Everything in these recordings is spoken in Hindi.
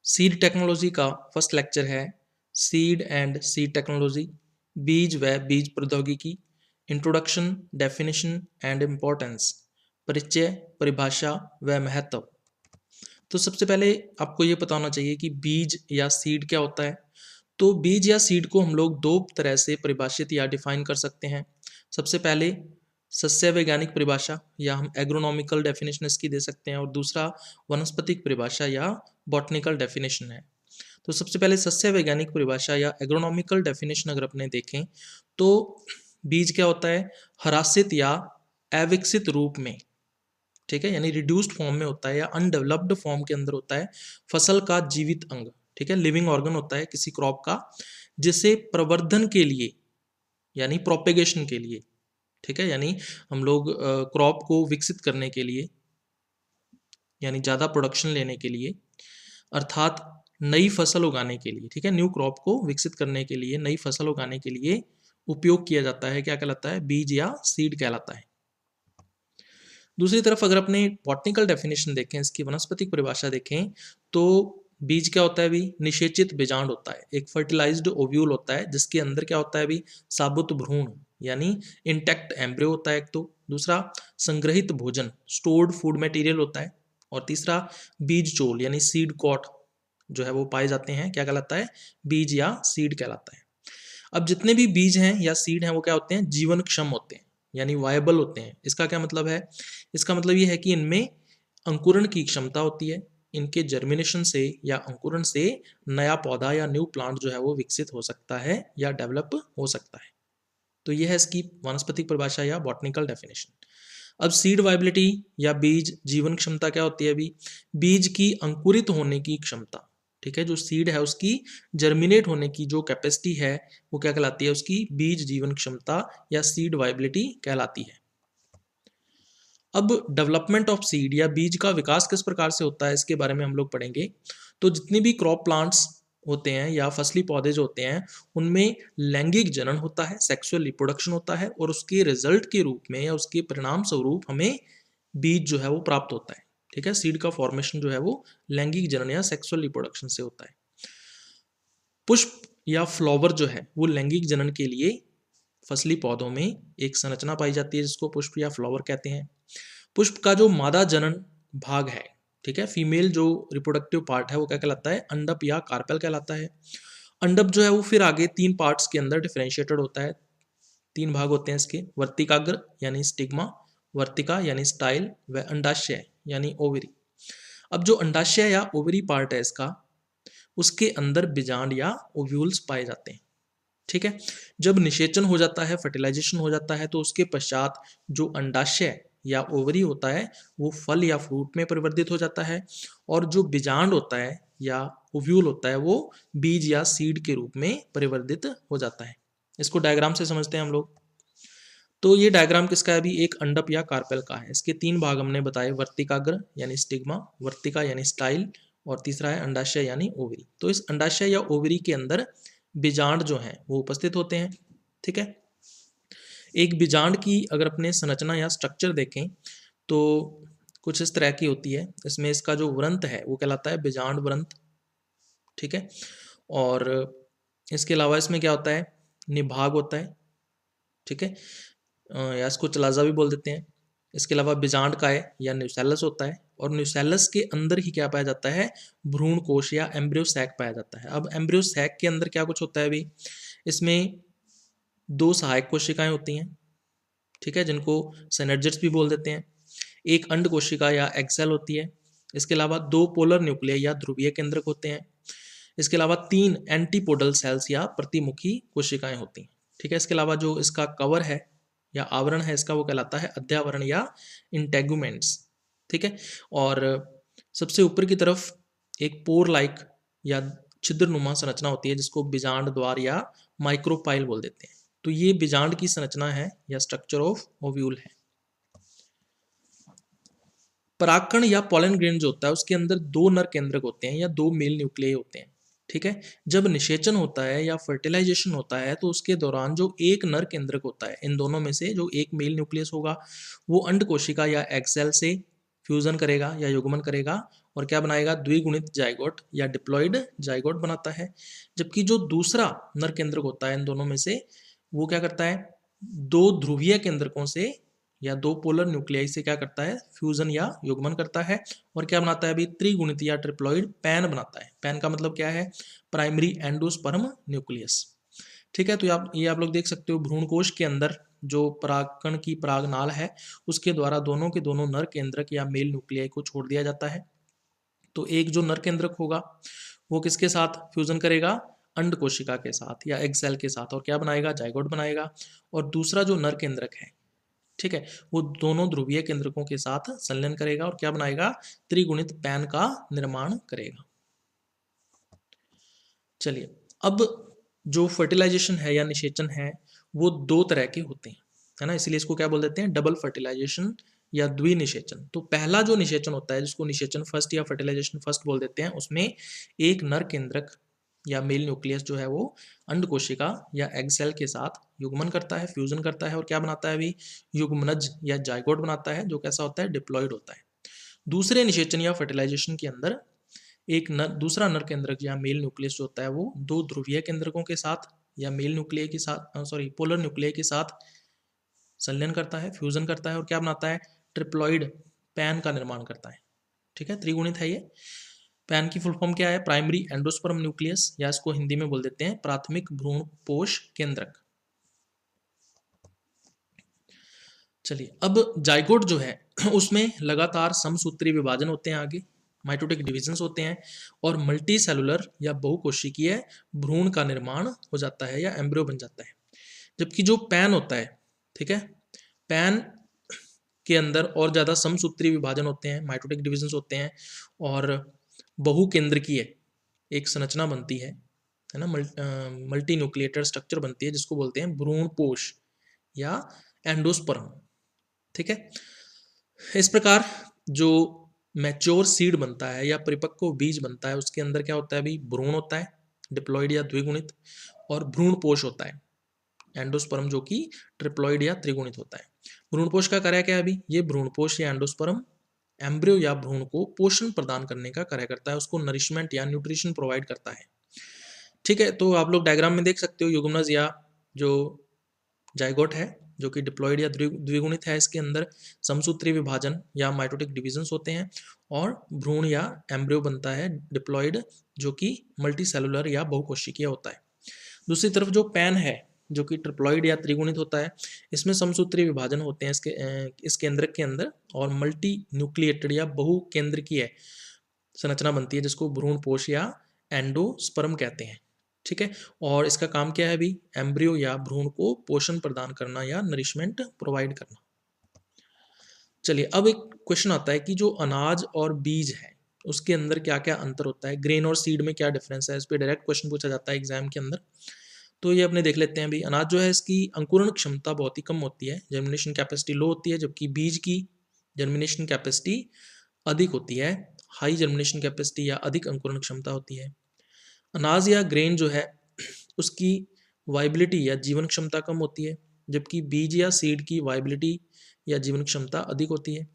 सीड टेक्नोलॉजी का फर्स्ट लेक्चर है सीड एंड सीड टेक्नोलॉजी, बीज व बीज प्रौद्योगिकी, इंट्रोडक्शन, डेफिनेशन एंड इम्पोर्टेंस, परिचय, परिभाषा व महत्व। तो सबसे पहले आपको ये पता होना चाहिए कि बीज या सीड क्या होता है। तो बीज या सीड को हम लोग दो तरह से परिभाषित या डिफाइन कर सकते हैं। सबसे पहले सस्य वैज्ञानिक परिभाषा या हम एग्रोनॉमिकल डेफिनेशन इसकी दे सकते हैं, और दूसरा वनस्पतिक परिभाषा या बॉटनिकल डेफिनेशन है। तो सबसे पहले सस्य वैज्ञानिक परिभाषा या एग्रोनॉमिकल डेफिनेशन अगर अपने देखें तो बीज क्या होता है, हरासित या अविकसित रूप में, ठीक है, यानी रिड्यूस्ड फॉर्म में होता है या अनडेवलप्ड फॉर्म के अंदर होता है फसल का जीवित अंग, ठीक है, लिविंग ऑर्गन होता है किसी क्रॉप का, जिसे प्रवर्धन के लिए यानी प्रोपेगेशन के लिए, ठीक है, यानी हम लोग क्रॉप को विकसित करने के लिए यानी ज़्यादा प्रोडक्शन लेने के लिए, अर्थात नई फसल उगाने के लिए, ठीक है, न्यू क्रॉप को विकसित करने के लिए, नई फसल उगाने के लिए उपयोग किया जाता है, क्या कहलाता है, बीज या सीड कहलाता है। दूसरी तरफ अगर अपने बॉटनिकल डेफिनेशन देखें, इसकी वनस्पतिक परिभाषा देखें, तो बीज क्या होता है भी, निषेचित बीजांड होता है, एक फर्टिलाइज्ड ओव्यूल होता है जिसके अंदर क्या होता है भी, साबुत भ्रूण यानी इंटैक्ट एम्ब्रियो होता है एक तो, दूसरा संग्रहित भोजन स्टोर्ड फूड मटेरियल होता है, और तीसरा बीज चोल यानी सीड कॉट जो है वो पाए जाते हैं, क्या कहलाता है, बीज या सीड कहलाता है। अब जितने भी बीज हैं या सीड हैं वो क्या होते हैं, जीवन क्षम होते हैं यानी वायबल होते हैं। इसका क्या मतलब है, इसका मतलब ये है कि इनमें अंकुरण की क्षमता होती है, इनके जर्मिनेशन से या अंकुरण से नया पौधा या न्यू प्लांट जो है वो विकसित हो सकता है या डेवलप हो सकता है। तो यह है इसकी वनस्पतिक परिभाषा या बॉटनिकल डेफिनेशन। अब सीड वाइबिलिटी या बीज जीवन क्षमता क्या होती है अभी, बीज की अंकुरित होने की क्षमता, ठीक है, जो सीड है उसकी जर्मिनेट होने की जो कैपेसिटी है वो क्या कहलाती है, उसकी बीज जीवन क्षमता या सीड वाइबिलिटी कहलाती है। अब डेवलपमेंट ऑफ सीड या बीज का विकास किस प्रकार से होता है इसके बारे में हम लोग पढ़ेंगे। तो जितनी भी क्रॉप प्लांट्स होते हैं या फसली पौधे जो होते हैं उनमें लैंगिक जनन होता है, सेक्सुअल रिप्रोडक्शन होता है, और उसके रिजल्ट के रूप में या उसके परिणाम स्वरूप हमें बीज जो है वो प्राप्त होता है, ठीक है। सीड का फॉर्मेशन जो है वो लैंगिक जनन या सेक्सुअल रिप्रोडक्शन से होता है। पुष्प या फ्लावर जो है वो लैंगिक जनन के लिए फसली पौधों में एक संरचना पाई जाती है जिसको पुष्प या फ्लावर कहते हैं। पुष्प का जो मादा जनन भाग है, ठीक है, फीमेल जो रिप्रोडक्टिव पार्ट है वो क्या कहलाता है, अंडप या कार्पेल कहलाता है। अंडप जो है वो फिर आगे तीन पार्ट्स के अंदर डिफरेंशिएटेड होता है, तीन भाग होते हैं इसके, वर्तिकाग्र यानी स्टिग्मा, वर्तिका यानी स्टाइल, व अंडाशय यानी ओवरी। अब जो अंडाशय या ओवरी पार्ट है इसका, उसके अंदर बीजांड या ओव्यूल्स पाए जाते हैं, ठीक है। जब निषेचन हो जाता है, फर्टिलाइजेशन हो जाता है, तो उसके पश्चात जो अंडाशय या ओवरी होता है वो फल या फ्रूट में परिवर्तित हो जाता है, और जो बीजांड होता है या ओव्यूल होता है वो बीज या सीड के रूप में परिवर्तित हो जाता है। इसको डायग्राम से समझते हैं हम लोग। तो ये डायग्राम किसका है अभी, एक अंडप या कार्पेल का है। इसके तीन भाग हमने बताए, वर्तिकाग्र यानी स्टिग्मा, वर्तिका यानी स्टाइल, और तीसरा है अंडाशय यानी ओवरी। तो इस अंडाशय या ओवरी के अंदर बीजांड जो हैं वो उपस्थित होते हैं, ठीक है। एक बीजांड की अगर अपने संरचना या स्ट्रक्चर देखें तो कुछ इस तरह की होती है। इसमें इसका जो वृंत है वो कहलाता है बीजांड वृंत, ठीक है। और इसके अलावा इसमें क्या होता है, निभाग होता है, ठीक है, या इसको चलाजा भी बोल देते हैं। इसके अलावा बीजांड काय या न्यूसेलस होता है, और न्यूसेलस के अंदर ही क्या पाया जाता है, भ्रूण कोश या एम्ब्रियो सैक पाया जाता है। अब एम्ब्रियो सैक के अंदर क्या कुछ होता है अभी, इसमें दो सहायक कोशिकाएं होती हैं, ठीक है, जिनको सिनर्जिड्स भी बोल देते हैं। एक अंड कोशिका या एक्सेल होती है। इसके अलावा दो पोलर न्यूक्लियर या ध्रुवीय केंद्रक होते हैं। इसके अलावा तीन एंटीपोडल सेल्स या प्रतिमुखी कोशिकाएं होती हैं, ठीक है। इसके अलावा जो इसका कवर है या आवरण है इसका वो कहलाता है अध्यावरण या इंटेगुमेंट्स, ठीक है। और सबसे ऊपर की तरफ एक पोर लाइक या छिद्रनुमा संरचना होती है जिसको बीजांड द्वार या माइक्रोपाइल बोल देते हैं। तो ये बीजांड की संरचना है या स्ट्रक्चर ऑफ ओव्यूल है। परागकण या पॉलन ग्रेन जो होता है उसके अंदर दो नर केंद्रक होते हैं या दो मेल न्यूक्लियस होते हैं, ठीक है। जब निषेचन होता है या फर्टिलाइजेशन होता है तो उसके दौरान जो एक नर केंद्रक होता है, इन दोनों में से जो एक मेल न्यूक्लियस होगा वो अंड कोशिका या एग सेल से फ्यूजन करेगा या युग्मन करेगा, और क्या बनाएगा, द्विगुणित जाइगोट या डिप्लॉइड जाइगोट बनाता है। जबकि जो दूसरा नर केंद्रक होता है इन दोनों में से, वो क्या करता है, दो ध्रुवीय केंद्रकों से या दो पोलर न्यूक्लियाई से क्या करता है, फ्यूजन या युग्मन करता है और क्या बनाता है अभी, त्रिगुणित या ट्रिप्लॉइड पैन बनाता है। पैन का मतलब क्या है, प्राइमरी एंडोस्पर्म न्यूक्लियस। ठीक है, तो आप लोग देख सकते हो भ्रूणकोश के अंदर जो परागकण की परागनाल है उसके द्वारा दोनों के दोनों नर केंद्रक या मेल न्यूक्लियाई को छोड़ दिया जाता है। तो एक जो नर केंद्रक होगा वो किसके साथ फ्यूजन करेगा, अंड कोशिका के साथ या एग सेल के साथ, और क्या बनाएगा, जाइगोट बनाएगा। और दूसरा जो नर केंद्रक है, ठीक है, वो दोनों ध्रुवीय केंद्रकों के साथ संलयन करेगा और क्या बनाएगा, त्रिगुणित पैन का निर्माण करेगा। चलिए, अब जो फर्टिलाइजेशन है या निषेचन है वो दो तरह के होते हैं, है ना, इसलिए इसको क्या बोल देते हैं, डबल फर्टिलाइजेशन या द्विनिषेचन। तो पहला जो निषेचन होता है जिसको निषेचन फर्स्ट या फर्टिलाइजेशन फर्स्ट बोल देते हैं, उसमें एक नर केंद्रक या मेल न्यूक्लियस जो है वो अंड कोशिका या एग सेल के साथ युग्मन करता है, फ्यूजन करता है और क्या बनाता है अभी, युग्मनज या जाइगोट बनाता है, जो कैसा होता है, डिप्लॉइड होता है। दूसरे निषेचन या फर्टिलाइजेशन के अंदर एक दूसरा नर केंद्रक या मेल न्यूक्लियस जो होता है वो दो ध्रुवीय केंद्रकों के साथ या मेल न्यूक्लियस के साथ पोलर न्यूक्लियस के साथ संलयन करता है, फ्यूजन करता है और क्या बनाता है, ट्रिप्लॉइड पैन का निर्माण करता है। ठीक है, त्रिगुणित है ये। पैन की फुल फॉर्म क्या है, प्राइमरी एंडोस्पर्म न्यूक्लियस, या इसको हिंदी में बोल देते हैं प्राथमिक भ्रूण पोष केंद्रक। चलिए, अब जाइगोट जो है उसमें लगातार समसूत्री विभाजन होते हैं, आगे माइटोटिक डिविजन्स होते हैं और मल्टी सेलुलर या बहुकोशिकीय भ्रूण का निर्माण हो जाता है या एम्ब्रियो बन जाता है। जबकि जो पैन होता है, ठीक है, पैन के अंदर और ज़्यादा समसूत्री विभाजन होते हैं, माइटोटिक डिविजन्स होते हैं और बहुकेंद्रकीय एक संरचना बनती है ना, मल्टी न्यूक्लिएटेड स्ट्रक्चर बनती है जिसको बोलते हैं भ्रूणपोष या एंडोस्पर्म। ठीक है, इस प्रकार जो मैच्योर सीड बनता है या परिपक्व बीज बनता है उसके अंदर क्या होता है, अभी भ्रूण होता है डिप्लॉइड या द्विगुणित, और भ्रूणपोष होता है एंडोस्पर्म जो कि ट्रिप्लॉइड या त्रिगुणित होता है। भ्रूणपोष का कार्य क्या है, अभी ये भ्रूणपोष या एंडोस्पर्म एम्ब्रियो या भ्रूण को पोषण प्रदान करने का कार्य करता है, उसको नरिशमेंट या न्यूट्रिशन प्रोवाइड करता है। ठीक है, तो आप लोग डायग्राम में देख सकते हो युग्मनज या जो जाइगोट है जो कि डिप्लॉइड या द्विगुणित है, इसके अंदर समसूत्री विभाजन या माइटोटिक डिविजन्स होते हैं और भ्रूण या एम्ब्रियो बनता है डिप्लॉइड जो कि मल्टी सेलुलर या बहुकोशिकीय होता है। दूसरी तरफ जो पैन है जो कि ट्रिप्लॉइड या त्रिगुणित होता है, इसमें समसूत्री विभाजन होते हैं इस केंद्रक के अंदर और मल्टी न्यूक्लिएटेड या बहुकेंद्रकीय संरचना बनती है जिसको भ्रूणपोष या एंडोस्पर्म कहते हैं। ठीक है, और इसका काम क्या है, अभी एम्ब्रियो या भ्रूण को पोषण प्रदान करना या नरिशमेंट प्रोवाइड करना। चलिए, अब एक क्वेश्चन आता है कि जो अनाज और बीज है उसके अंदर क्या क्या अंतर होता है, ग्रेन और सीड में क्या डिफरेंस है, इस पर डायरेक्ट क्वेश्चन पूछा जाता है एग्जाम के अंदर। तो ये अपने देख लेते हैं। अभी अनाज जो है इसकी अंकुरण क्षमता बहुत ही कम होती है, जर्मिनेशन कैपेसिटी लो होती है, जबकि बीज की जर्मिनेशन कैपेसिटी अधिक होती है, हाई जर्मिनेशन कैपेसिटी या अधिक अंकुरण क्षमता होती है। अनाज या ग्रेन जो है उसकी वाइबिलिटी या जीवन क्षमता कम होती है, जबकि बीज या सीड की वाइबिलिटी या जीवन क्षमता अधिक होती है।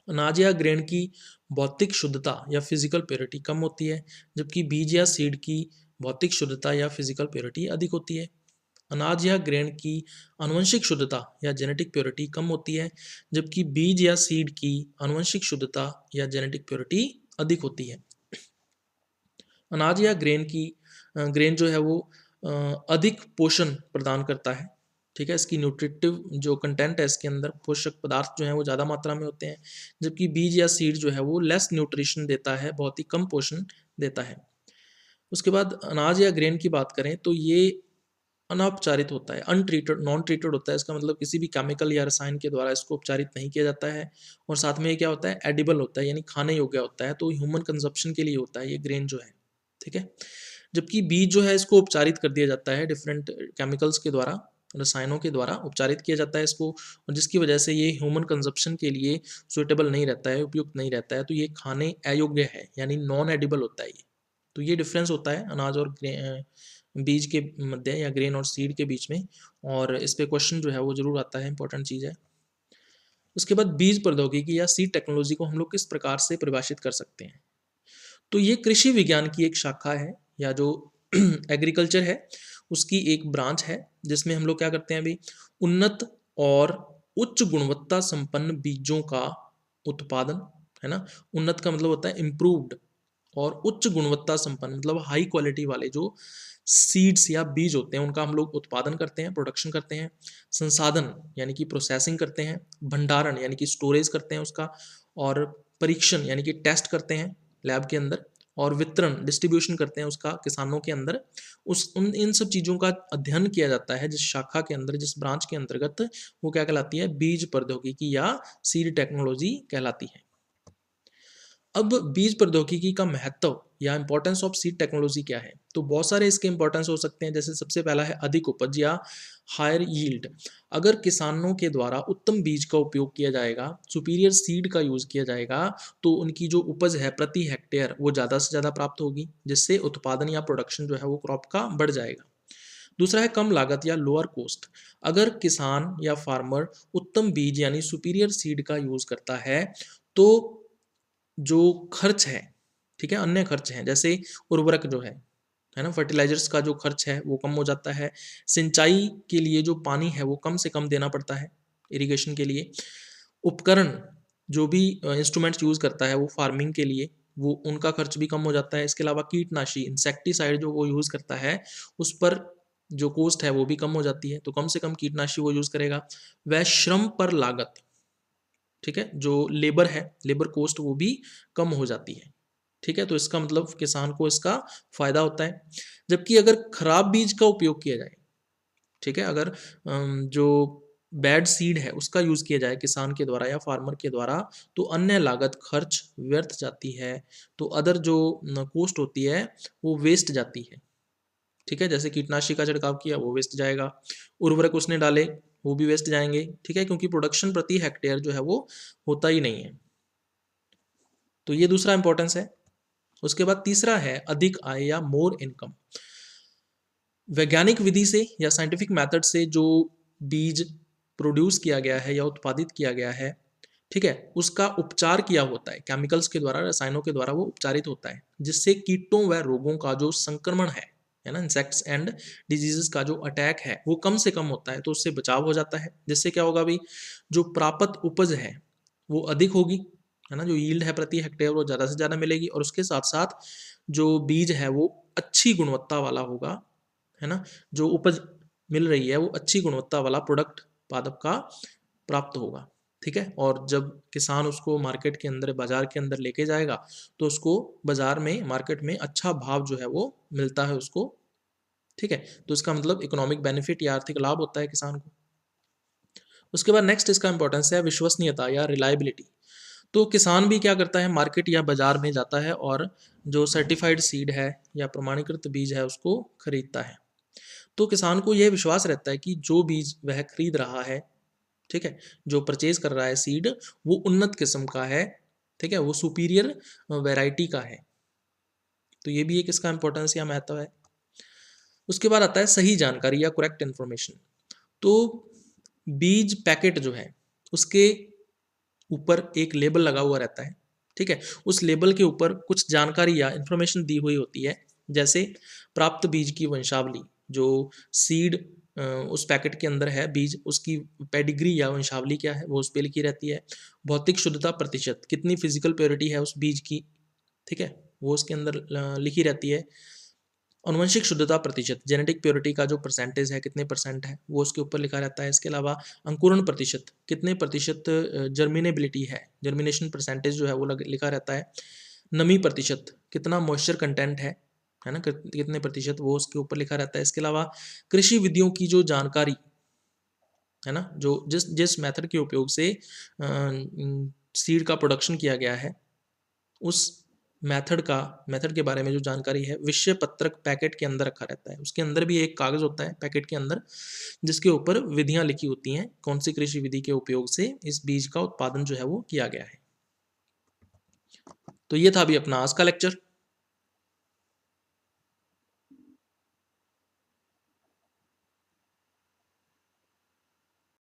अनाज या ग्रेन की भौतिक शुद्धता या फिजिकल प्योरिटी कम होती है, जबकि बीज या सीड की भौतिक शुद्धता या फिजिकल प्योरिटी अधिक होती है। अनाज या ग्रेन की आनुवंशिक शुद्धता या जेनेटिक प्योरिटी कम होती है, जबकि बीज या सीड की आनुवंशिक शुद्धता या जेनेटिक प्योरिटी अधिक होती है। अनाज या ग्रेन जो है वो अधिक पोषण प्रदान करता है। ठीक है, इसकी न्यूट्रिटिव जो कंटेंट है इसके अंदर पोषक पदार्थ जो है वो ज़्यादा मात्रा में होते हैं, जबकि बीज या सीड जो है वो लेस न्यूट्रिशन देता है, बहुत ही कम पोषण देता है। उसके बाद अनाज या ग्रेन की बात करें तो ये अनौपचारित होता है, अनट्रीटेड नॉन ट्रीटेड होता है। इसका मतलब किसी भी केमिकल या रसायन के द्वारा इसको उपचारित नहीं किया जाता है, और साथ में ये क्या होता है, एडिबल होता है यानी खाने योग्य होता है, तो ह्यूमन कंजप्शन के लिए होता है ये ग्रेन जो है। ठीक है, जबकि बीज जो है इसको उपचारित कर दिया जाता है, डिफरेंट केमिकल्स के द्वारा, रसायनों के द्वारा उपचारित किया जाता है इसको, और जिसकी वजह से ये ह्यूमन कंजप्शन के लिए सुइटेबल नहीं रहता है, उपयुक्त नहीं रहता है, तो ये खाने अयोग्य है यानी नॉन एडिबल होता है ये। तो ये डिफरेंस होता है अनाज और बीज के मध्य या ग्रेन और सीड के बीच में, और इस पे क्वेश्चन जो है वो जरूर आता है, इंपॉर्टेंट चीज़ है। उसके बाद बीज प्रौद्योगिकी या सीड टेक्नोलॉजी को हम लोग किस प्रकार से परिभाषित कर सकते हैं। तो ये कृषि विज्ञान की एक शाखा है, या जो एग्रीकल्चर है उसकी एक ब्रांच है, जिसमें हम लोग क्या करते हैं अभी, उन्नत और उच्च गुणवत्ता संपन्न बीजों का उत्पादन, है ना। उन्नत का मतलब होता है इम्प्रूव्ड, और उच्च गुणवत्ता संपन्न मतलब हाई क्वालिटी वाले जो सीड्स या बीज होते हैं उनका हम लोग उत्पादन करते हैं, प्रोडक्शन करते हैं। संसाधन यानी कि प्रोसेसिंग करते हैं, भंडारण यानी कि स्टोरेज करते हैं उसका, और परीक्षण यानी कि टेस्ट करते हैं लैब के अंदर, और वितरण डिस्ट्रीब्यूशन करते हैं उसका किसानों के अंदर। उस उन इन सब चीज़ों का अध्ययन किया जाता है जिस शाखा के अंदर, जिस ब्रांच के अंतर्गत, वो क्या कहलाती है, बीज प्रौद्योगिकी या सीड टेक्नोलॉजी कहलाती है। अब बीज प्रौद्योगिकी का महत्व या इंपॉर्टेंस ऑफ सीड टेक्नोलॉजी क्या है, तो बहुत सारे इसके इंपॉर्टेंस हो सकते हैं। जैसे सबसे पहला है अधिक उपज या हायर यील्ड। अगर किसानों के द्वारा उत्तम बीज का उपयोग किया जाएगा, सुपीरियर सीड का यूज किया जाएगा, तो उनकी जो उपज है प्रति हेक्टेयर वो ज़्यादा से ज़्यादा प्राप्त होगी, जिससे उत्पादन या प्रोडक्शन जो है वो क्रॉप का बढ़ जाएगा। दूसरा है कम लागत या लोअर कॉस्ट। अगर किसान या फार्मर उत्तम बीज यानी सुपीरियर सीड का यूज करता है, तो जो खर्च है, ठीक है, अन्य खर्च हैं जैसे उर्वरक जो है ना, फर्टिलाइजर्स का जो खर्च है वो कम हो जाता है। सिंचाई के लिए जो पानी है वो कम से कम देना पड़ता है इरिगेशन के लिए। उपकरण जो भी इंस्ट्रूमेंट्स यूज़ करता है वो फार्मिंग के लिए, वो उनका खर्च भी कम हो जाता है। इसके अलावा कीटनाशी इंसेक्टिसाइड जो वो यूज़ करता है, उस पर जो कॉस्ट है वो भी कम हो जाती है, तो कम से कम कीटनाशी वो यूज़ करेगा। वह श्रम पर लागत, ठीक है, जो लेबर है, लेबर कॉस्ट वो भी कम हो जाती है, ठीक है। तो इसका मतलब किसान को इसका फायदा होता है। जबकि अगर खराब बीज का उपयोग किया जाए, ठीक है, अगर जो बैड सीड है उसका यूज किया जाए किसान के द्वारा या फार्मर के द्वारा, तो अन्य लागत खर्च व्यर्थ जाती है, तो अदर जो कॉस्ट होती है वो वेस्ट जाती है, ठीक है। जैसे कीटनाशी का छिड़काव किया वो वेस्ट जाएगा, उर्वरक उसने डाले वो भी वेस्ट जाएंगे, ठीक है, क्योंकि प्रोडक्शन प्रति हेक्टेयर जो है वो होता ही नहीं है। तो ये दूसरा इंपॉर्टेंस है। उसके बाद तीसरा है अधिक आय या मोर इनकम। वैज्ञानिक विधि से या साइंटिफिक मेथड से जो बीज प्रोड्यूस किया गया है या उत्पादित किया गया है, ठीक है, उसका उपचार किया होता है केमिकल्स के द्वारा, रसायनों के द्वारा वो उपचारित होता है, जिससे कीटों व रोगों का जो संक्रमण है ना, इंसेक्ट्स एंड डिजीजेस का जो अटैक है वो कम से कम होता है, तो उससे बचाव हो जाता है। जिससे क्या होगा भाई, जो प्राप्त उपज है वो अधिक होगी, है ना, जो यील्ड है प्रति हेक्टेयर वो ज़्यादा से ज़्यादा मिलेगी, और उसके साथ साथ जो बीज है वो अच्छी गुणवत्ता वाला होगा, है ना, जो उपज मिल रही है वो अच्छी गुणवत्ता वाला प्रोडक्ट पादप का प्राप्त होगा, ठीक है। और जब किसान उसको मार्केट के अंदर, बाजार के अंदर लेके जाएगा, तो उसको बाजार में, मार्केट में अच्छा भाव जो है वो मिलता है उसको, ठीक है। तो इसका मतलब इकोनॉमिक बेनिफिट या आर्थिक लाभ होता है किसान को। उसके बाद नेक्स्ट इसका इंपॉर्टेंस है विश्वसनीयता या रिलायबिलिटी। तो किसान भी क्या करता है, मार्केट या बाजार में जाता है और जो सर्टिफाइड सीड है या प्रमाणीकृत बीज है उसको खरीदता है। तो किसान को यह विश्वास रहता है कि जो बीज वह खरीद रहा है, ठीक है, जो परचेज कर रहा है सीड, वो उन्नत किस्म का है, ठीक है, वो सुपीरियर वैरायटी का है। तो ये भी एक इसका इंपॉर्टेंस या महत्व है। उसके बाद आता है सही जानकारी या करेक्ट इन्फॉर्मेशन। तो बीज पैकेट जो है उसके ऊपर एक लेबल लगा हुआ रहता है, ठीक है, उस लेबल के ऊपर कुछ जानकारी या इन्फॉर्मेशन दी हुई होती है। जैसे प्राप्त बीज की वंशावली, जो सीड उस पैकेट के अंदर है बीज, उसकी पेडिग्री या वंशावली क्या है वो उस पर लिखी रहती है। भौतिक शुद्धता प्रतिशत, कितनी फिजिकल प्योरिटी है उस बीज की, ठीक है, वो उसके अंदर लिखी रहती है। आनुवंशिक शुद्धता प्रतिशत, जेनेटिक प्योरिटी का जो परसेंटेज है, कितने परसेंट है, वो उसके ऊपर लिखा रहता है। इसके अलावा अंकुरण प्रतिशत, कितने प्रतिशत जर्मिनेबिलिटी है, जर्मिनेशन परसेंटेज जो है वो लिखा रहता है। नमी प्रतिशत, कितना मॉइस्चर कंटेंट है ना, कितने प्रतिशत, वो उसके ऊपर लिखा रहता है। इसके अलावा कृषि विधियों की जो जानकारी है ना, जो जिस जिस मेथड के उपयोग से सीड का प्रोडक्शन किया गया है, उस मेथड के बारे में जो जानकारी है विषय पत्रक पैकेट के अंदर रखा रहता है। उसके अंदर भी एक कागज होता है पैकेट के अंदर, जिसके ऊपर विधियां लिखी होती हैं, कौन सी कृषि विधि के उपयोग से इस बीज का उत्पादन जो है वो किया गया है। तो ये था अभी अपना आज का लेक्चर।